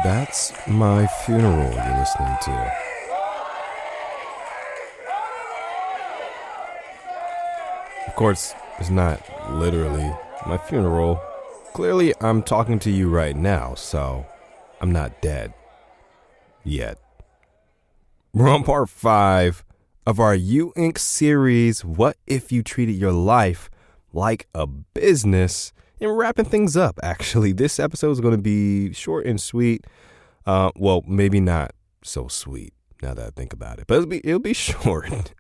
That's my funeral you're listening to. Of course, it's not literally my funeral. Clearly, I'm talking to you right now, so I'm not dead. Yet. We're on part 5 of our You Inc. series, What If You Treated Your Life Like a Business? And wrapping things up, actually. This episode is going to be short and sweet. Well, maybe not so sweet now that I think about it, but it'll be short.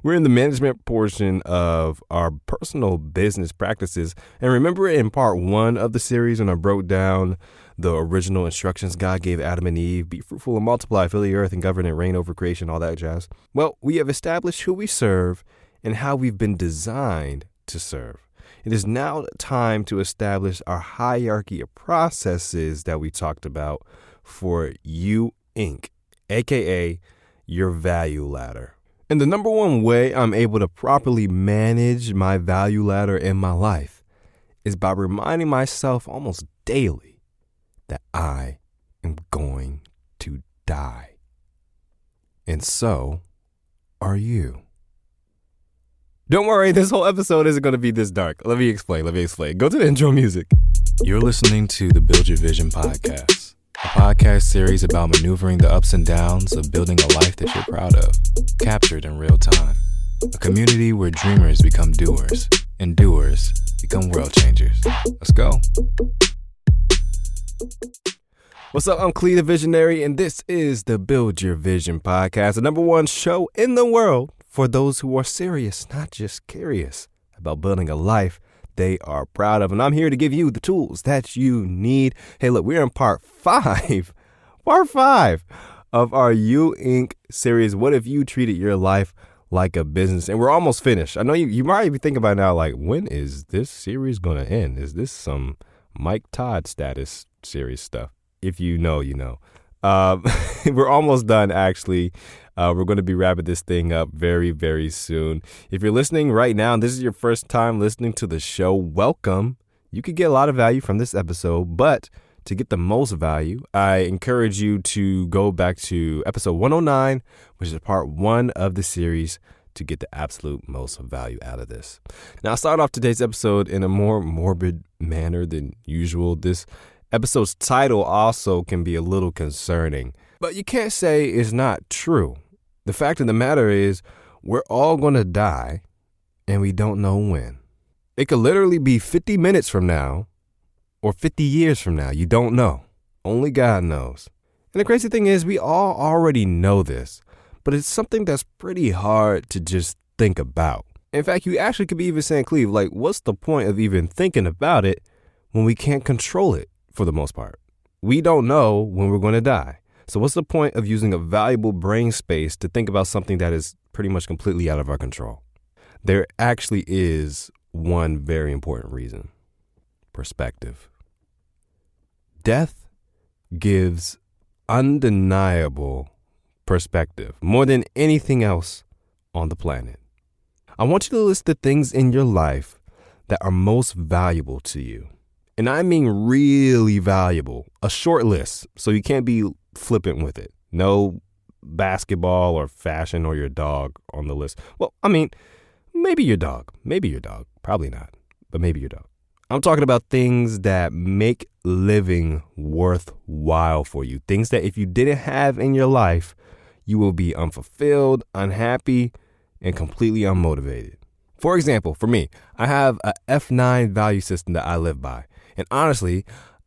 We're in the management portion of our personal business practices. And remember in part 1 of the series when I broke down the original instructions God gave Adam and Eve, be fruitful and multiply, fill the earth and govern and reign over creation, all that jazz. Well, we have established who we serve and how we've been designed to serve. It is now time to establish our hierarchy of processes that we talked about for You Inc., aka your value ladder. And the number one way I'm able to properly manage my value ladder in my life is by reminding myself almost daily that I am going to die. And so are you. Don't worry, this whole episode isn't going to be this dark. Let me explain. Go to the intro music. You're listening to the Build Your Vision podcast, a podcast series about maneuvering the ups and downs of building a life that you're proud of, captured in real time. A community where dreamers become doers, and doers become world changers. Let's go. What's up? I'm Clee, the visionary, and this is the Build Your Vision podcast, the number one show in the world for those who are serious, not just curious, about building a life they are proud of. And I'm here to give you the tools that you need. Hey, look, we're in part 5 of our You Inc. series, What If You Treated Your Life Like a Business? And we're almost finished. I know you might be thinking about now, like, when is this series going to end? Is this some Mike Todd status series stuff? If you know, you know. We're almost done, actually. We're going to be wrapping this thing up very, very soon. If you're listening right now, and this is your first time listening to the show, welcome. You could get a lot of value from this episode, but to get the most value, I encourage you to go back to episode 109, which is part 1 of the series, to get the absolute most value out of this. Now, I'll start off today's episode in a more morbid manner than usual. This episode's title also can be a little concerning, but you can't say it's not true. The fact of the matter is, we're all going to die, and we don't know when. It could literally be 50 minutes from now or 50 years from now. You don't know. Only God knows. And the crazy thing is, we all already know this, but it's something that's pretty hard to just think about. In fact, you actually could be even saying, Cleve, like, what's the point of even thinking about it when we can't control it for the most part? We don't know when we're going to die. So what's the point of using a valuable brain space to think about something that is pretty much completely out of our control? There actually is one very important reason: perspective. Death gives undeniable perspective, more than anything else on the planet. I want you to list the things in your life that are most valuable to you. And I mean really valuable. A short list, so you can't be flippant with it. No basketball or fashion or your dog on the list. Well, I mean, maybe your dog. Probably not, but maybe your dog. I'm talking about things that make living worthwhile for you. Things that if you didn't have in your life, you will be unfulfilled, unhappy, and completely unmotivated. For example, for me, I have a F9 value system that I live by. And honestly,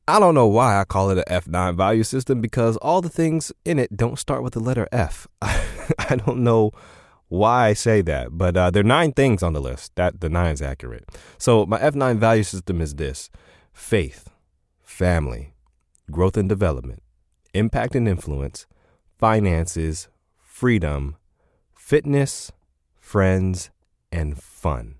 I don't know why I call it an F9 value system, because all the things in it don't start with the letter F. I don't know why I say that, but there are 9 things on the list. That the 9 is accurate. So my F9 value system is this: faith, family, growth and development, impact and influence, finances, freedom, fitness, friends, and fun.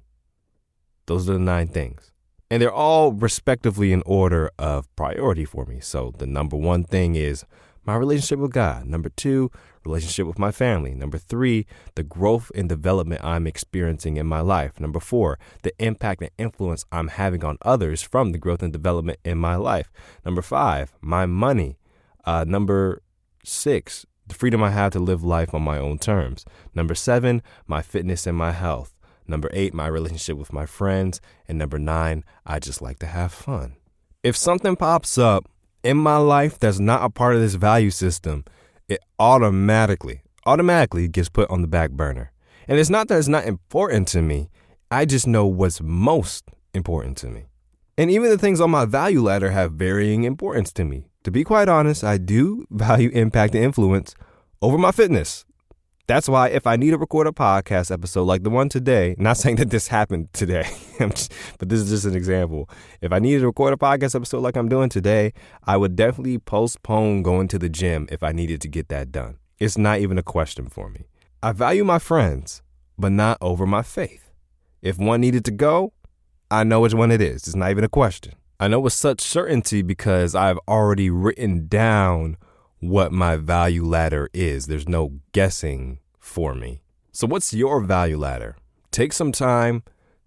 Those are the 9 things. And they're all respectively in order of priority for me. So the number 1 thing is my relationship with God. Number 2, relationship with my family. Number 3, the growth and development I'm experiencing in my life. Number 4, the impact and influence I'm having on others from the growth and development in my life. Number 5, my money. Number 6, the freedom I have to live life on my own terms. Number 7, my fitness and my health. Number 8, my relationship with my friends. And number 9, I just like to have fun. If something pops up in my life that's not a part of this value system, it automatically gets put on the back burner. And it's not that it's not important to me. I just know what's most important to me. And even the things on my value ladder have varying importance to me. To be quite honest, I do value impact and influence over my fitness. That's why if I need to record a podcast episode like the one today, not saying that this happened today, but this is just an example. If I needed to record a podcast episode like I'm doing today, I would definitely postpone going to the gym if I needed to get that done. It's not even a question for me. I value my friends, but not over my faith. If one needed to go, I know which one it is. It's not even a question. I know with such certainty because I've already written down what my value ladder is. There's no guessing for me. So what's your value ladder? Take some time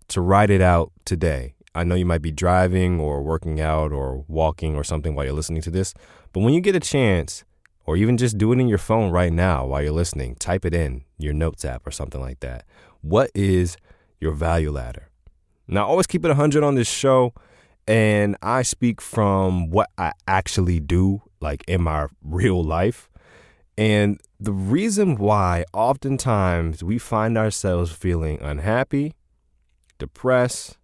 to write it out today. I know you might be driving or working out or walking or something while you're listening to this, but when you get a chance, or even just do it in your phone right now while you're listening, type it in your notes app or something like that. What is your value ladder? Now, I always keep it 100 on this show, and I speak from what I actually do, like in my real life. And the reason why oftentimes we find ourselves feeling unhappy, depressed,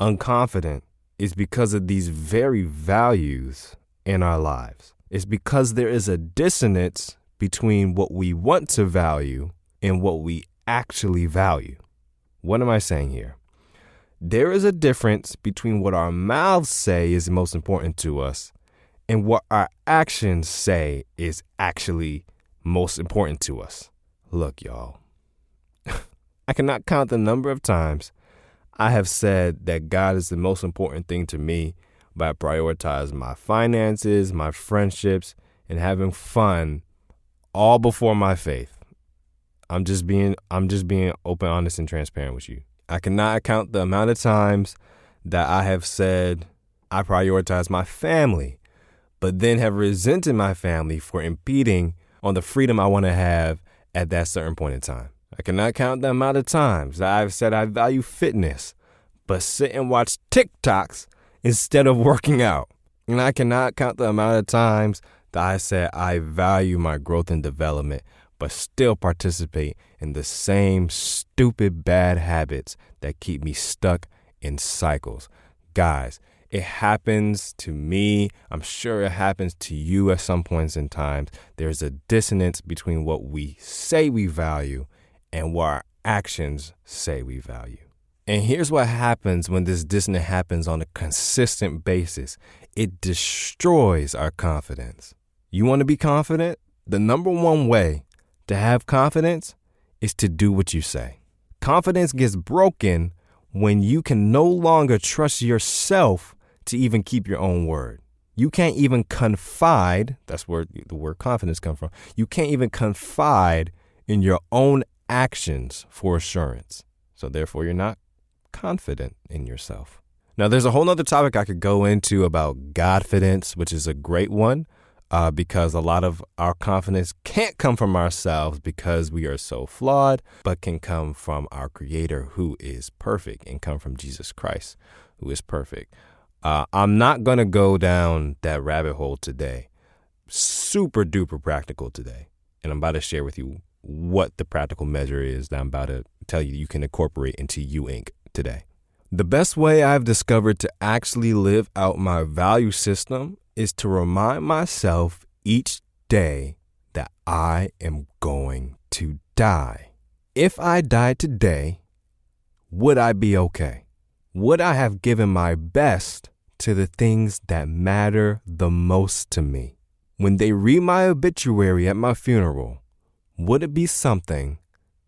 unconfident is because of these very values in our lives. It's because there is a dissonance between what we want to value and what we actually value. What am I saying here? There is a difference between what our mouths say is most important to us and what our actions say is actually most important to us. Look, y'all, I cannot count the number of times I have said that God is the most important thing to me, but I prioritize my finances, my friendships, and having fun all before my faith. I'm just being open, honest, and transparent with you. I cannot count the amount of times that I have said I prioritize my family, but then have resented my family for impeding on the freedom I want to have at that certain point in time. I cannot count the amount of times that I've said I value fitness, but sit and watch TikToks instead of working out. And I cannot count the amount of times that I said I value my growth and development, but still participate in the same stupid bad habits that keep me stuck in cycles. Guys, it happens to me. I'm sure it happens to you at some points in time. There's a dissonance between what we say we value and what our actions say we value. And here's what happens when this dissonance happens on a consistent basis. It destroys our confidence. You want to be confident? The number one way to have confidence is to do what you say. Confidence gets broken when you can no longer trust yourself to even keep your own word. You can't even confide. That's where the word confidence comes from. You can't even confide in your own actions for assurance. So therefore, you're not confident in yourself. Now, there's a whole nother topic I could go into about Godfidence, which is a great one. Because a lot of our confidence can't come from ourselves because we are so flawed, but can come from our Creator who is perfect and come from Jesus Christ who is perfect. I'm not going to go down that rabbit hole today. Super duper practical today. And I'm about to share with you what the practical measure is that I'm about to tell you can incorporate into You Inc. today. The best way I've discovered to actually live out my value system is to remind myself each day that I am going to die. If I died today, would I be okay? Would I have given my best to the things that matter the most to me? When they read my obituary at my funeral, would it be something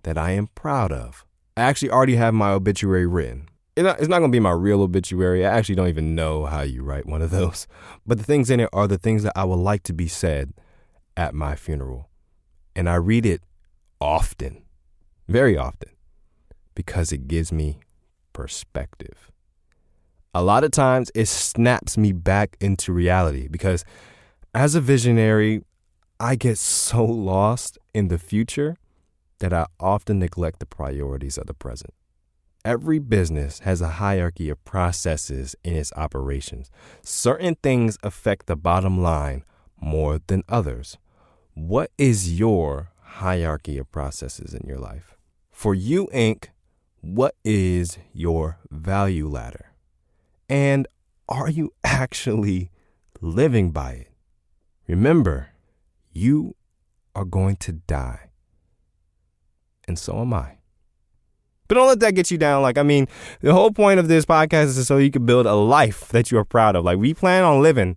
that I am proud of? I actually already have my obituary written. It's not going to be my real obituary. I actually don't even know how you write one of those. But the things in it are the things that I would like to be said at my funeral. And I read it often, very often, because it gives me perspective. A lot of times it snaps me back into reality because As a visionary, I get so lost in the future that I often neglect the priorities of the present. Every business has a hierarchy of processes in its operations. Certain things affect the bottom line more than others. What is your hierarchy of processes in your life? For you, Inc., what is your value ladder? And are you actually living by it? Remember, you are going to die. And so am I. But don't let that get you down. The whole point of this podcast is so you can build a life that you are proud of. We plan on living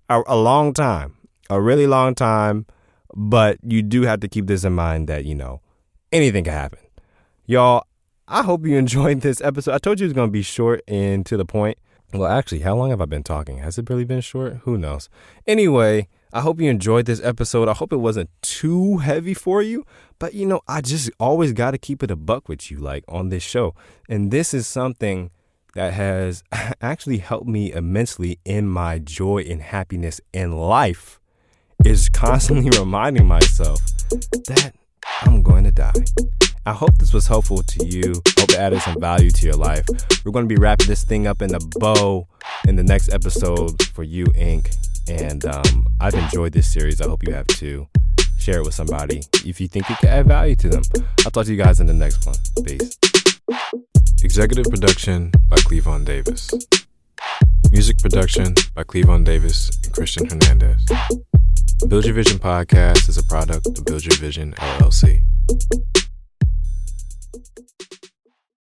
a long time, a really long time. But you do have to keep this in mind that, anything can happen. Y'all, I hope you enjoyed this episode. I told you it was going to be short and to the point. Well, actually, how long have I been talking? Has it really been short? Who knows? Anyway, I hope you enjoyed this episode. I hope it wasn't too heavy for you. But, I just always got to keep it a buck with you, on this show. And this is something that has actually helped me immensely in my joy and happiness in life, is constantly reminding myself that I'm going to die. I hope this was helpful to you. Hope it added some value to your life. We're going to be wrapping this thing up in a bow in the next episode for you, Inc. And I've enjoyed this series. I hope you have too. Share it with somebody if you think it can add value to them. I'll talk to you guys in the next one. Peace. Executive production by Cleavon Davis. Music production by Cleavon Davis and Christian Hernandez. The Build Your Vision podcast is a product of Build Your Vision, LLC.